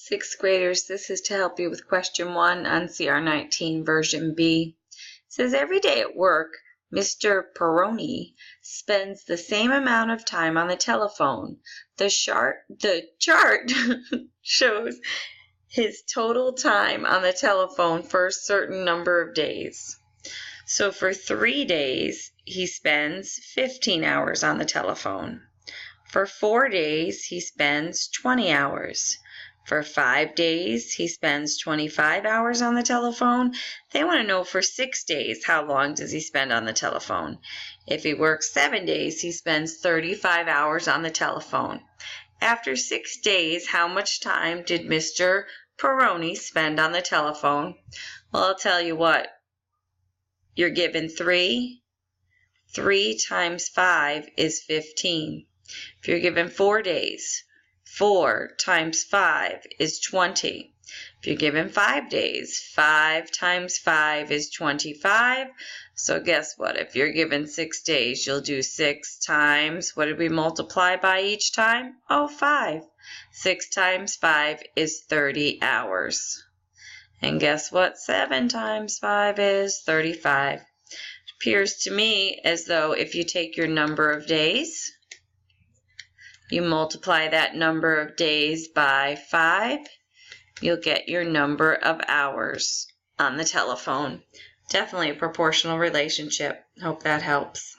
Sixth graders, this is to help you with question 1 on CR19 version B. It says every day at work, Mr. Perroni spends the same amount of time on the telephone. The chart shows his total time on the telephone for a certain number of days. So for 3 days, he spends 15 hours on the telephone. For 4 days, he spends 20 hours. For 5 days, he spends 25 hours on the telephone. They want to know for 6 days, how long does he spend on the telephone? If he works 7 days, he spends 35 hours on the telephone. After 6 days, how much time did Mr. Perroni spend on the telephone? Well, I'll tell you what. You're given 3. 3 times 5 is 15. If you're given 4 days, 4 times 5 is 20. If you're given 5 days, 5 times 5 is 25. So guess what? If you're given 6 days, you'll do 6 times, what did we multiply by each time? Oh, 5. 6 times 5 is 30 hours. And guess what 7 times 5 is? 35. It appears to me as though if you take your number of days, you multiply that number of days by 5, you'll get your number of hours on the telephone. Definitely a proportional relationship. Hope that helps.